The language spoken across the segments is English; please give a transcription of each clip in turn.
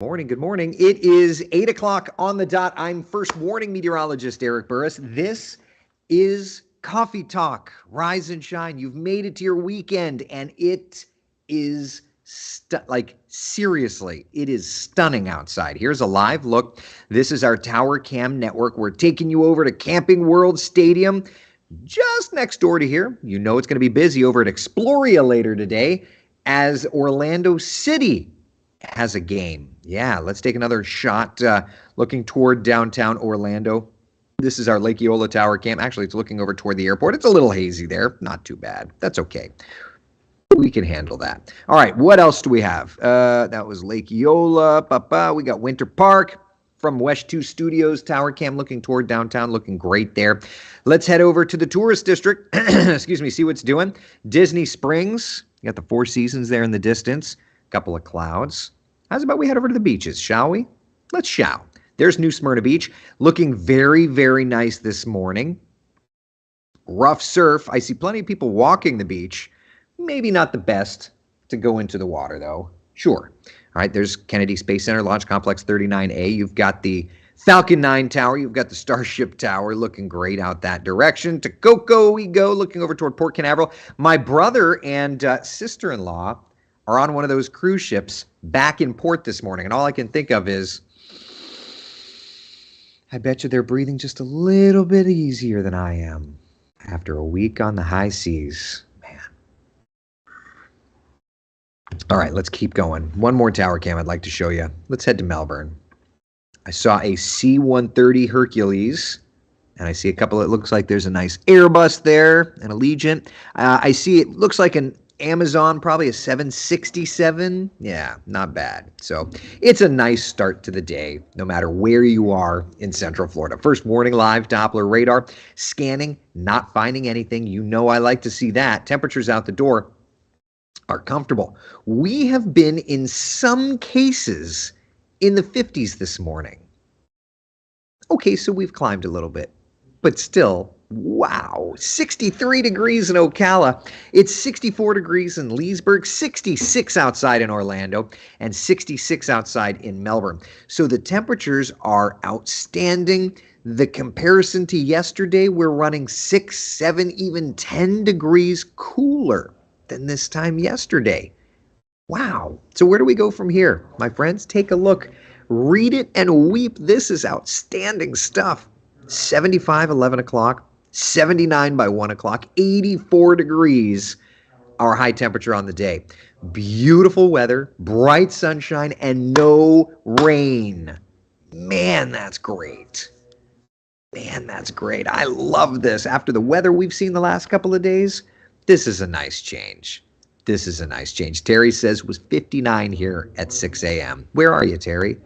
Morning, good morning. It is 8 o'clock on the dot. I'm first warning meteorologist Eric Burris. This is Coffee Talk. Rise and shine. You've made it to your weekend, and it is seriously, it is stunning outside. Here's a live look. This is our Tower Cam network. We're taking you over to Camping World Stadium, just next door to here. You know it's going to be busy over at Exploria later today as Orlando City has a game. Yeah, let's take another shot looking toward downtown Orlando. This is our Lake Eola Tower Cam. Actually, it's looking over toward the airport. It's a little hazy there. Not too bad. That's okay. We can handle that. All right, what else do we have? That was Lake Eola. We got Winter Park from West 2 Studios. Tower Cam looking toward downtown, looking great there. Let's head over to the tourist district. Excuse me, see what's doing. Disney Springs. You got the Four Seasons there in the distance. Couple of clouds. How's about we head over to the beaches, shall we? Let's shall. There's New Smyrna Beach, looking very, very nice this morning. Rough surf. I see plenty of people walking the beach. Maybe not the best to go into the water, though. Sure. All right, there's Kennedy Space Center, Launch Complex 39A. You've got the Falcon 9 Tower. You've got the Starship Tower looking great out that direction. To Coco we go, looking over toward Port Canaveral. My brother and sister-in-law are on one of those cruise ships back in port this morning. And all I can think of is, I bet you they're breathing just a little bit easier than I am after a week on the high seas. Man. All right, let's keep going. One more tower cam I'd like to show you. Let's head to Melbourne. I saw a C-130 Hercules, and I see a couple, it looks like there's a nice Airbus there, an Allegiant. I see it looks like an Amazon, probably a 767. Yeah, not bad. So it's a nice start to the day, no matter where you are in Central Florida. First warning, live Doppler radar. Scanning, not finding anything. You know I like to see that. Temperatures out the door are comfortable. We have been, in some cases, in the 50s this morning. Okay, so we've climbed a little bit, but still, wow, 63 degrees in Ocala. It's 64 degrees in Leesburg, 66 outside in Orlando, and 66 outside in Melbourne. So the temperatures are outstanding. The comparison to yesterday, we're running 6, 7, even 10 degrees cooler than this time yesterday. Wow. So where do we go from here? My friends, take a look. Read it and weep. This is outstanding stuff. 75, 11 o'clock. 79 by 1 o'clock, 84 degrees, our high temperature on the day. Beautiful weather, bright sunshine, and no rain. Man, that's great. Man, that's great. I love this. After the weather we've seen the last couple of days, this is a nice change. This is a nice change. Terry says it was 59 here at 6 a.m. Where are you, Terry?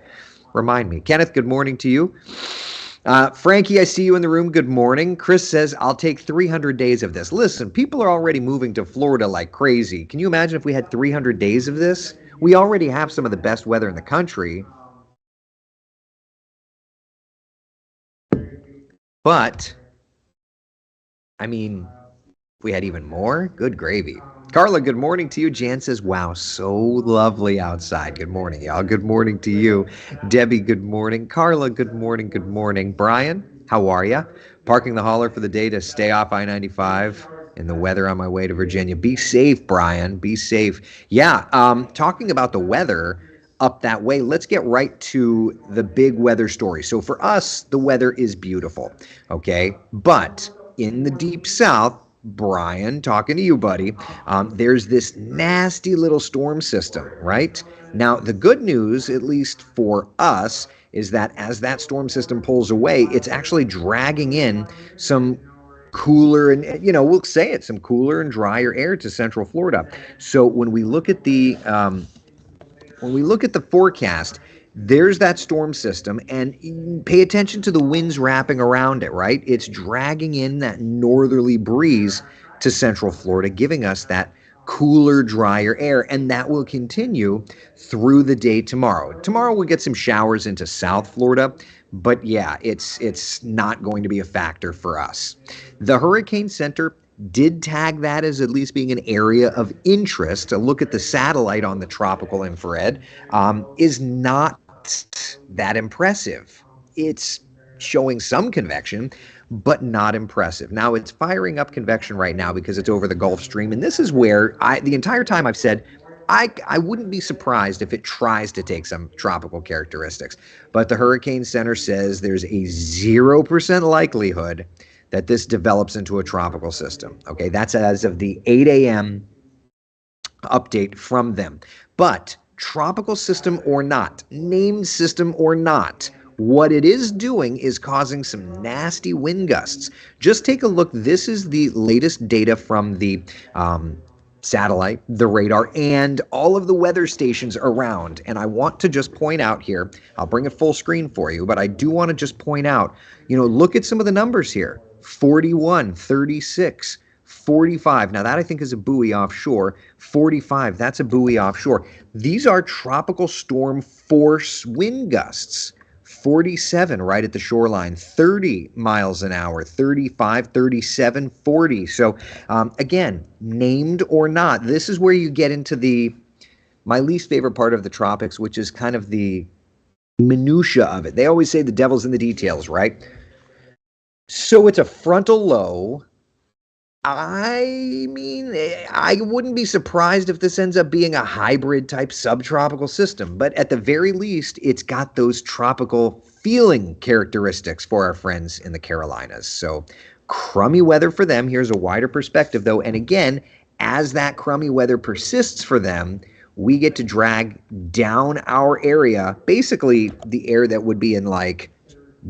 Remind me. Kenneth, good morning to you. Frankie, I see you in the room. Good morning. Chris says, I'll take 300 days of this. Listen, people are already moving to Florida like crazy. Can you imagine if we had 300 days of this? We already have some of the best weather in the country. But, I mean, if we had even more, good gravy. Carla, good morning to you. Jan says, wow, so lovely outside. Good morning, y'all. Good morning to you. Debbie, good morning. Carla, good morning. Good morning. Brian, how are you? Parking the hauler for the day to stay off I-95 in the weather on my way to Virginia. Be safe, Brian. Be safe. Yeah, talking about the weather up that way, let's get right to the big weather story. So for us, the weather is beautiful, okay? But in the deep south, Brian, talking to you, buddy, there's this nasty little storm system, right? Now, the good news, at least for us, is that as that storm system pulls away, it's actually dragging in some cooler and, we'll say it, some cooler and drier air to Central Florida. So when we look at the forecast, there's that storm system, and pay attention to the winds wrapping around it, right? It's dragging in that northerly breeze to Central Florida, giving us that cooler, drier air, and that will continue through the day tomorrow. Tomorrow we'll get some showers into South Florida, but yeah, it's not going to be a factor for us. The Hurricane Center did tag that as at least being an area of interest. A look at the satellite on the tropical infrared is not not that impressive. It's showing some convection, but not impressive. Now it's firing up convection right now because it's over the Gulf Stream, and this is where the entire time I've said I wouldn't be surprised if it tries to take some tropical characteristics. But the Hurricane Center says there's a 0% likelihood that this develops into a tropical system. Okay, that's as of the 8 a.m. update from them. But tropical system or not, named system or not, what it is doing is causing some nasty wind gusts. Just take a look. This is the latest data from the satellite, the radar, and all of the weather stations around. And I want to just point out here, I'll bring it full screen for you, but I do want to just point out, look at some of the numbers here. 41, 36, 45. Now that I think is a buoy offshore. 45, that's a buoy offshore. These are tropical storm force wind gusts. 47 right at the shoreline, 30 miles an hour, 35, 37, 40. So again, named or not, this is where you get into my least favorite part of the tropics, which is kind of the minutia of it. They always say the devil's in the details, right? So it's a frontal low. I mean, I wouldn't be surprised if this ends up being a hybrid type subtropical system, but at the very least, it's got those tropical feeling characteristics for our friends in the Carolinas. So crummy weather for them. Here's a wider perspective though. And again, as that crummy weather persists for them, we get to drag down our area, basically the air that would be in like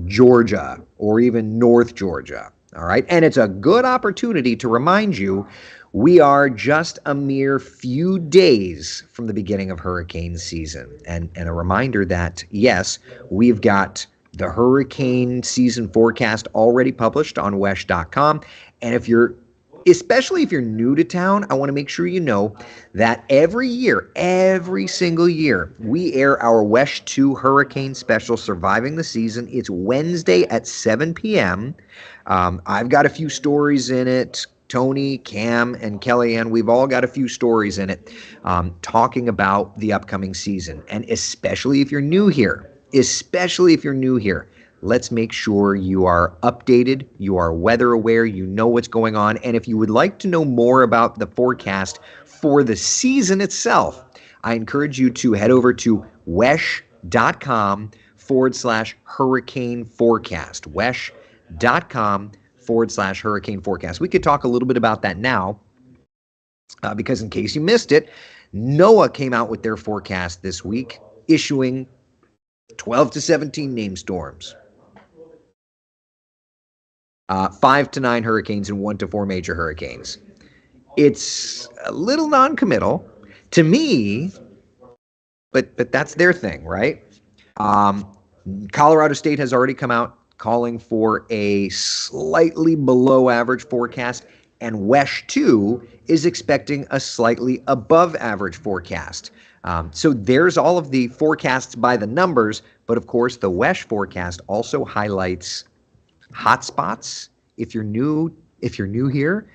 Georgia or even North Georgia. All right. And it's a good opportunity to remind you we are just a mere few days from the beginning of hurricane season. And a reminder that, yes, we've got the hurricane season forecast already published on wesh.com. And especially if you're new to town, I want to make sure you know that every single year, we air our WESH 2 Hurricane Special Surviving the Season. It's Wednesday at 7 p.m. I've got a few stories in it. Tony, Cam, and Kellyanne, we've all got a few stories in it talking about the upcoming season. And especially if you're new here, let's make sure you are updated, you are weather aware, you know what's going on. And if you would like to know more about the forecast for the season itself, I encourage you to head over to wesh.com/hurricane forecast. wesh.com/hurricane forecast. We could talk a little bit about that now because in case you missed it, NOAA came out with their forecast this week, issuing 12 to 17 named storms. 5 to 9 hurricanes and 1 to 4 major hurricanes. It's a little non-committal to me, but that's their thing, right? Colorado State has already come out calling for a slightly below average forecast, and WESH 2 is expecting a slightly above average forecast. So there's all of the forecasts by the numbers, but of course the WESH forecast also highlights hotspots. If you're new here,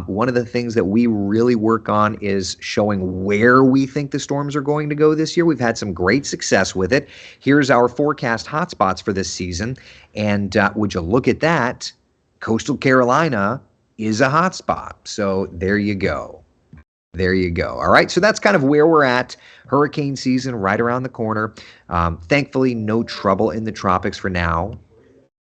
one of the things that we really work on is showing where we think the storms are going to go this year. We've had some great success with it. Here's our forecast hotspots for this season. And would you look at that? Coastal Carolina is a hotspot. So there you go. There you go. All right. So that's kind of where we're at. Hurricane season right around the corner. Thankfully, no trouble in the tropics for now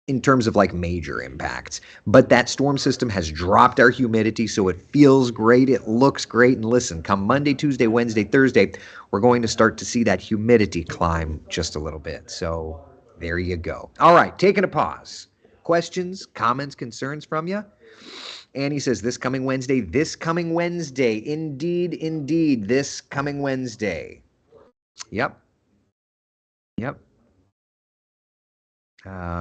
in terms of like major impacts. But that storm system has dropped our humidity, so it feels great. It looks great. And listen, come Monday, Tuesday, Wednesday, Thursday, we're going to start to see that humidity climb just a little bit. So there you go. All right. Taking a pause. Questions, comments, concerns from you? Annie says, this coming Wednesday. Indeed, this coming Wednesday. Yep.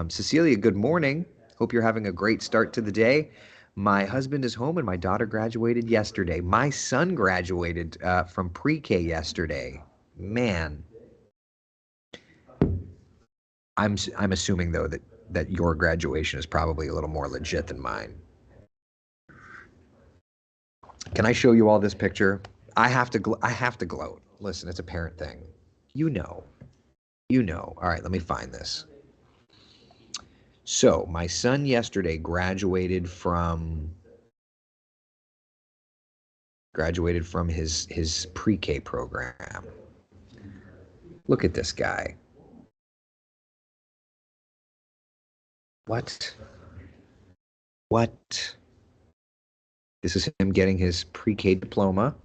Cecilia, good morning. Hope you're having a great start to the day. My husband is home and my daughter graduated yesterday. My son graduated from pre-K yesterday. Man. I'm assuming, though, that your graduation is probably a little more legit than mine. Can I show you all this picture? I have to gloat. Listen, it's a parent thing. You know. You know. All right, let me find this. So, my son yesterday graduated from his pre-K program. Look at this guy. What? What? This is him getting his pre-K diploma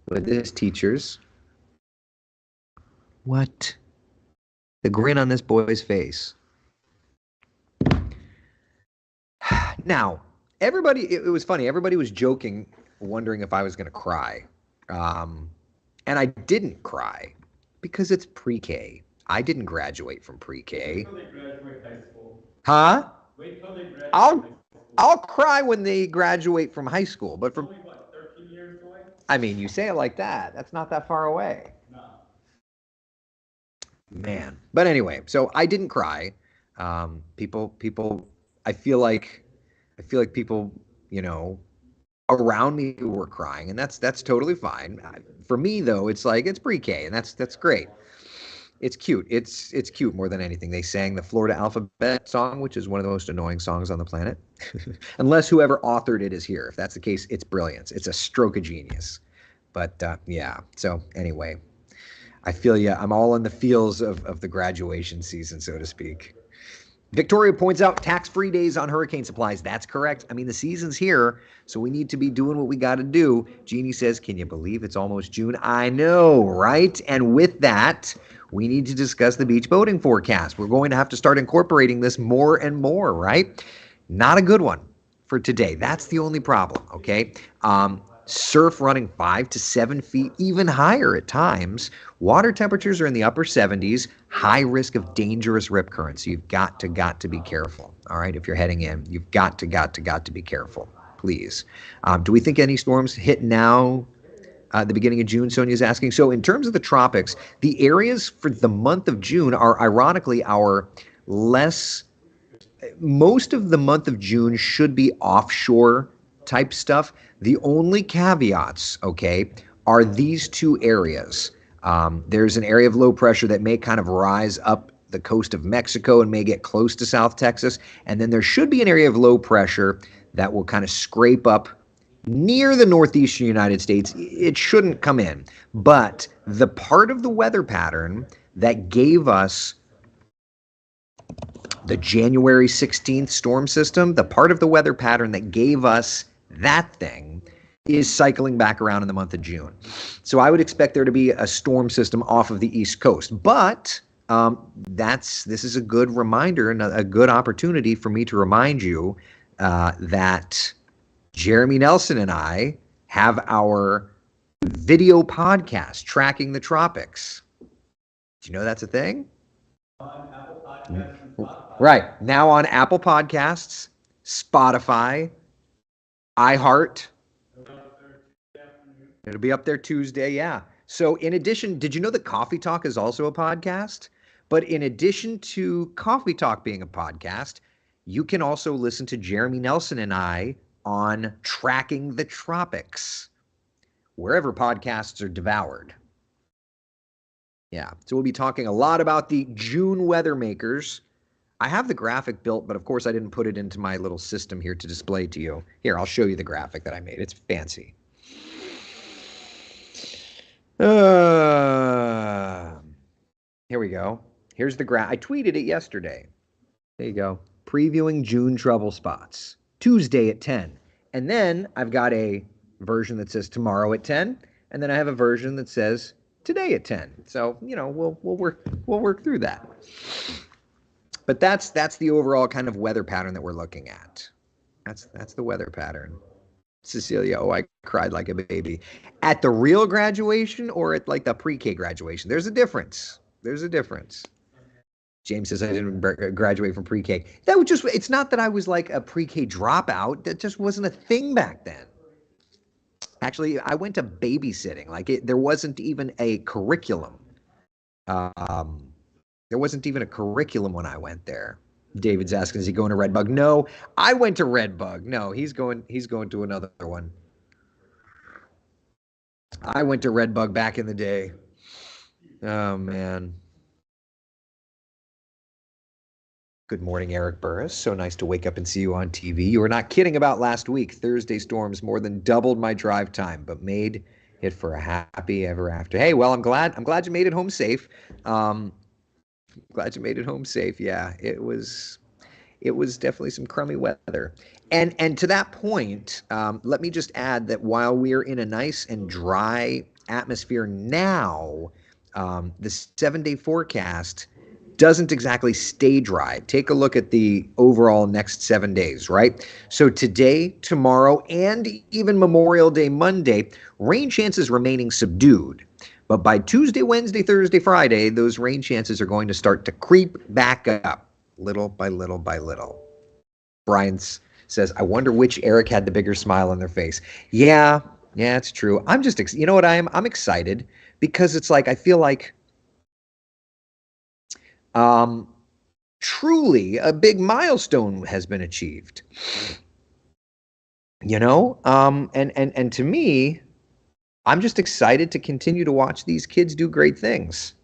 with his teachers. What? The grin on this boy's face. Now, it was funny. Everybody was joking, wondering if I was going to cry. Um, and I didn't cry because it's pre-K. I didn't graduate from pre-K. Wait till they graduate high school. Huh? Wait till they graduate I'll high school. I'll cry when they graduate from high school, but from Only what, 13 years away? I mean, you say it like that. That's not that far away. No. Man. But anyway, so I didn't cry. People, I feel like people, you know, around me were crying, and that's totally fine. For me though, it's like it's pre-K, and that's great. It's cute. It's cute more than anything. They sang the Florida Alphabet song, which is one of the most annoying songs on the planet. Unless whoever authored it is here. If that's the case, it's brilliance. It's a stroke of genius. But yeah. So anyway, I feel yeah, I'm all in the feels of the graduation season, so to speak. Victoria points out tax-free days on hurricane supplies. That's correct. I mean, the season's here, so we need to be doing what we got to do. Jeannie says, can you believe it's almost June? I know, right? And with that, we need to discuss the beach boating forecast. We're going to have to start incorporating this more and more, right? Not a good one for today. That's the only problem, okay? Surf running 5 to 7 feet, even higher at times. Water temperatures are in the upper 70s, high risk of dangerous rip currents. So you've got to be careful. All right, if you're heading in, you've got to be careful, please. Do we think any storms hit now? The beginning of June, Sonia's asking. So in terms of the tropics, the areas for the month of June are ironically our less most of the month of June should be offshore type stuff. The only caveats, okay, are these two areas. There's an area of low pressure that may kind of rise up the coast of Mexico and may get close to South Texas. And then there should be an area of low pressure that will kind of scrape up near the northeastern United States. It shouldn't come in. But the part of the weather pattern that gave us the January 16th storm system, the part of the weather pattern that gave us that thing is cycling back around in the month of June. So I would expect there to be a storm system off of the East Coast. But this is a good reminder and a good opportunity for me to remind you that Jeremy Nelson and I have our video podcast, Tracking the Tropics. Do you know that's a thing? On Apple Podcasts and Spotify. Right. Now on Apple Podcasts, Spotify, iHeart. It'll be up there Tuesday, yeah. So in addition, did you know that Coffee Talk is also a podcast? But in addition to Coffee Talk being a podcast, you can also listen to Jeremy Nelson and I on Tracking the Tropics, wherever podcasts are devoured. Yeah, so we'll be talking a lot about the June weather makers. I have the graphic built, but of course I didn't put it into my little system here to display to you. Here, I'll show you the graphic that I made. It's fancy. Here we go. Here's the graph. I tweeted it yesterday. There you go. Previewing June trouble spots. Tuesday at 10. And then I've got a version that says tomorrow at 10. And then I have a version that says today at 10. So, you know, we'll work through that. But that's the overall kind of weather pattern that we're looking at. That's the weather pattern. Cecilia, oh, I cried like a baby. At the real graduation or at like the pre-K graduation? There's a difference. There's a difference. James says I didn't graduate from pre-K. That was just, it's not that I was like a pre-K dropout. That just wasn't a thing back then. Actually, I went to babysitting. Like there wasn't even a curriculum. There wasn't even a curriculum when I went there. David's asking, is he going to Redbug? No, I went to Redbug. No, he's going to another one. I went to Redbug back in the day. Oh man. Good morning, Eric Burris. So nice to wake up and see you on TV. You were not kidding about last week. Thursday storms more than doubled my drive time, but made it for a happy ever after. Hey, well, I'm glad you made it home safe. Glad you made it home safe. Yeah, it was definitely some crummy weather. And to that point, let me just add that while we're in a nice and dry atmosphere now, the 7-day forecast doesn't exactly stay dry. Take a look at the overall next 7 days, right? So today, tomorrow, and even Memorial Day Monday, rain chances remaining subdued. But by Tuesday, Wednesday, Thursday, Friday, those rain chances are going to start to creep back up little by little by little. Brian says, I wonder which Eric had the bigger smile on their face. Yeah, it's true. I'm just, you know what I'm excited because it's like, I feel like truly a big milestone has been achieved. And to me, I'm just excited to continue to watch these kids do great things.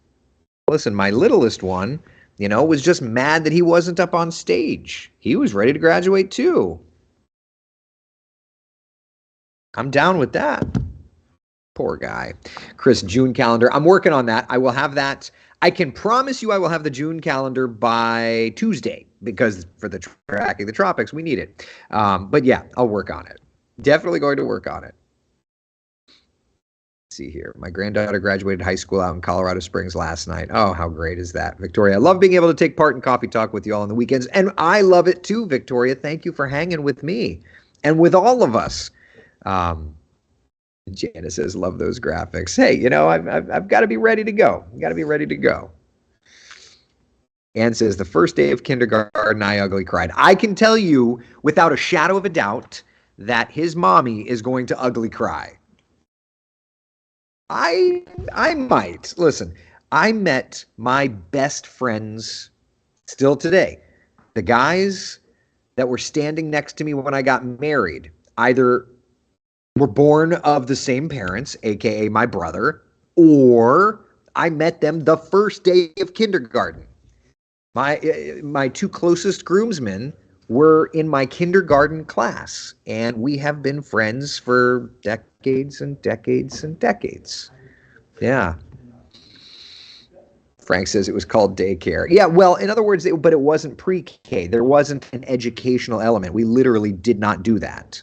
Listen, my littlest one, was just mad that he wasn't up on stage. He was ready to graduate too. I'm down with that. Poor guy. Chris, June calendar. I'm working on that. I will have that. I can promise you I will have the June calendar by Tuesday because for the tracking the tropics, we need it. But yeah, I'll work on it. Definitely going to work on it. Let's see here. My granddaughter graduated high school out in Colorado Springs last night. Oh, how great is that, Victoria? I love being able to take part in Coffee Talk with you all on the weekends. And I love it too, Victoria. Thank you for hanging with me and with all of us. Janice says, love those graphics. Hey, I've got to be ready to go. Got to be ready to go. Ann says, the first day of kindergarten, I ugly cried. I can tell you without a shadow of a doubt that his mommy is going to ugly cry. I might. Listen, I met my best friends still today. The guys that were standing next to me when I got married, either were born of the same parents, aka my brother, or I met them the first day of kindergarten. My two closest groomsmen were in my kindergarten class, and we have been friends for decades and decades and decades. Yeah. Frank says it was called daycare. Yeah, well, in other words, but it wasn't pre-K. There wasn't an educational element. We literally did not do that.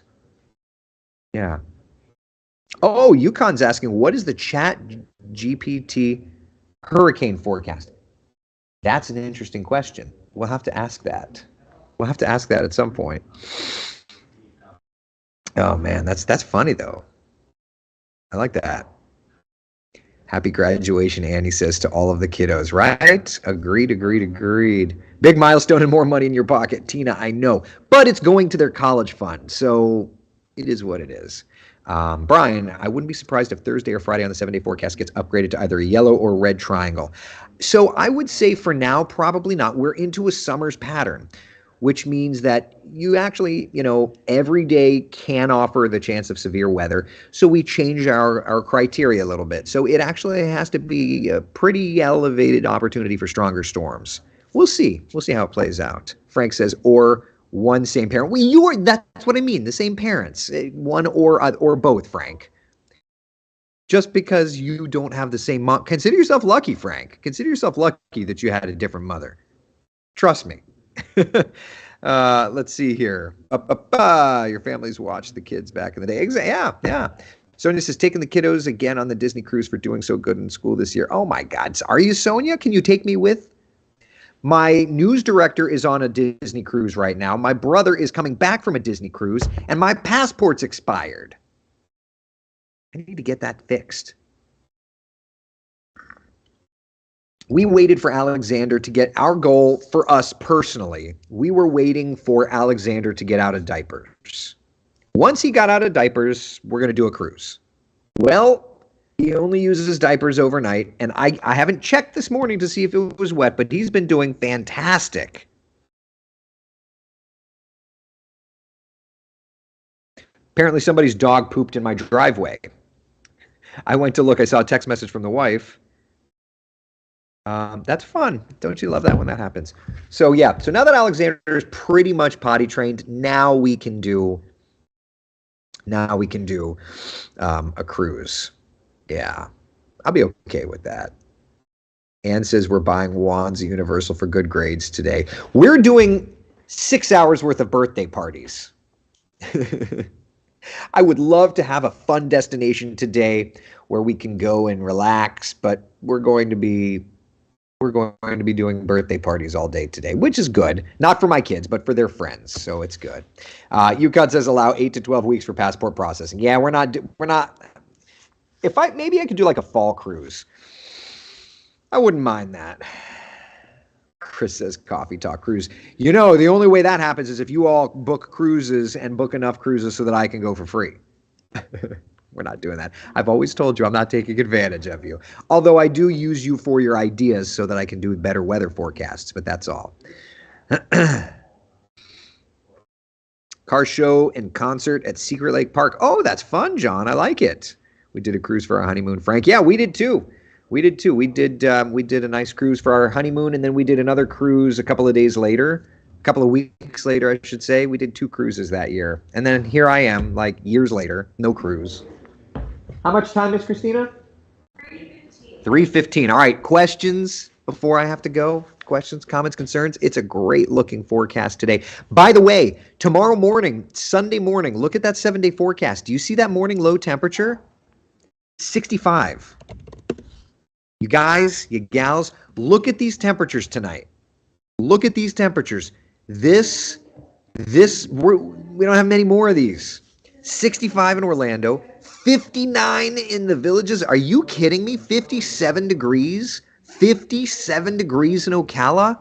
Yeah. Oh, Yukon's asking, what is the Chat GPT hurricane forecast? That's an interesting question. We'll have to ask that. We'll have to ask that at some point. Oh man, that's funny though. I like that. Happy graduation, Annie says to all of the kiddos, right? Agreed. Big milestone and more money in your pocket, Tina, I know. But it's going to their college fund, so it is what it is. Brian, I wouldn't be surprised if Thursday or Friday on the 7-day forecast gets upgraded to either a yellow or red triangle. So I would say for now, probably not. We're into a summer's pattern, which means that you actually, every day can offer the chance of severe weather. So we change our criteria a little bit. So it actually has to be a pretty elevated opportunity for stronger storms. We'll see. We'll see how it plays out. Frank says, or one same parent. Well, that's what I mean. The same parents, one or both, Frank. Just because you don't have the same mom, consider yourself lucky, Frank. Consider yourself lucky that you had a different mother. Trust me. Let's see here. Your families watched the kids back in the day. Yeah. Sonia says, taking the kiddos again on the Disney cruise for doing so good in school this year. Oh my God. Are you, Sonia? Can you take me with? My news director is on a Disney cruise right now. My brother is coming back from a Disney cruise, and my passport's expired. I need to get that fixed. We waited for Alexander to get our goal for us personally. We were waiting for Alexander to get out of diapers. Once he got out of diapers, we're going to do a cruise. Well, he only uses diapers overnight, and I haven't checked this morning to see if it was wet, but he's been doing fantastic. Apparently somebody's dog pooped in my driveway. I went to look. I saw a text message from the wife. That's fun. Don't you love that when that happens? So yeah. So now that Alexander is pretty much potty trained, now we can do a cruise. Yeah, I'll be okay with that. Anne says we're buying wands at Universal for good grades today. We're doing 6 hours worth of birthday parties. I would love to have a fun destination today where we can go and relax, but we're going to be doing birthday parties all day today, which is good. Not for my kids, but for their friends, so it's good. UConn says allow 8 to 12 weeks for passport processing. Yeah, we're not. If maybe I could do like a fall cruise. I wouldn't mind that. Chris says coffee talk cruise. You know, the only way that happens is if you all book cruises and book enough cruises so that I can go for free. We're not doing that. I've always told you I'm not taking advantage of you. Although I do use you for your ideas so that I can do better weather forecasts, but that's all. Car show and concert at Secret Lake Park. Oh, that's fun, John. I like it. We did a cruise for our honeymoon, Frank. Yeah, we did too. We did a nice cruise for our honeymoon, and then we did another cruise a couple of weeks later, I should say. We did 2 cruises that year. And then here I am, like years later, no cruise. How much time is Christina? 3:15. 3:15. All right, questions before I have to go? Questions, comments, concerns? It's a great looking forecast today. By the way, tomorrow morning, Sunday morning, look at that 7-day forecast. Do you see that morning low temperature? 65. You guys, you gals, look at these temperatures tonight. Look at these temperatures. We don't have many more of these. 65 in Orlando, 59 in the Villages. Are you kidding me? 57 degrees? 57 degrees in Ocala?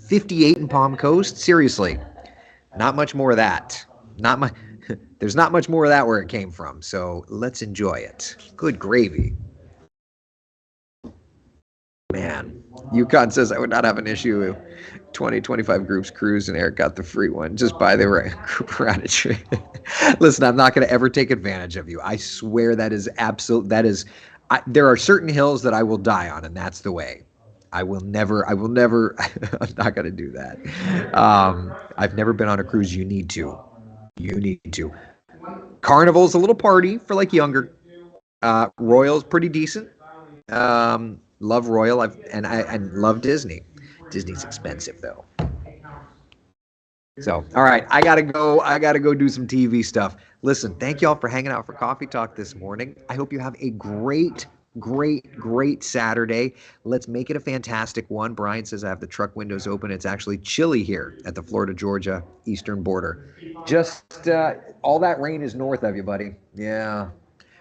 58 in Palm Coast? Seriously, not much more of that. There's not much more of that where it came from. So let's enjoy it. Good gravy. Man, UConn says I would not have an issue. 20-25 groups cruise and Eric got the free one. Just buy the group Radisher. Listen, I'm not going to ever take advantage of you. I swear that is absolute. There are certain hills that I will die on, and that's the way. I will never, I'm not going to do that. I've never been on a cruise. You need to. Carnival's a little party for like younger. Royal's pretty decent. Love Royal. I love Disney. Disney's expensive though. So, all right, I gotta go do some TV stuff. Listen, thank y'all for hanging out for Coffee Talk this morning. I hope you have a great Saturday. Let's make it a fantastic one. Brian says I have the truck windows open. It's actually chilly here at the Florida-Georgia eastern border. Just all that rain is north of you, buddy. Yeah.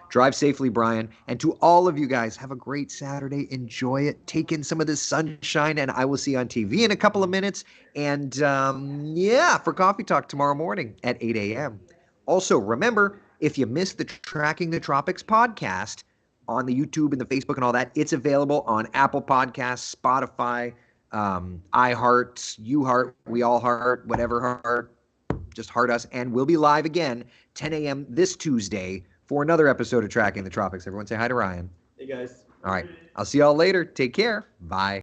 Drive safely, Brian. And to all of you guys, have a great Saturday. Enjoy it. Take in some of this sunshine, and I will see you on TV in a couple of minutes. And for Coffee Talk tomorrow morning at 8 a.m. Also, remember, if you missed the Tracking the Tropics podcast on the YouTube and the Facebook and all that, it's available on Apple Podcasts, Spotify, iHeart, YouHeart, We All Heart, whatever heart, just heart us. And we'll be live again 10 a.m. this Tuesday for another episode of Tracking the Tropics. Everyone say hi to Ryan. Hey, guys. All right. I'll see y'all later. Take care. Bye.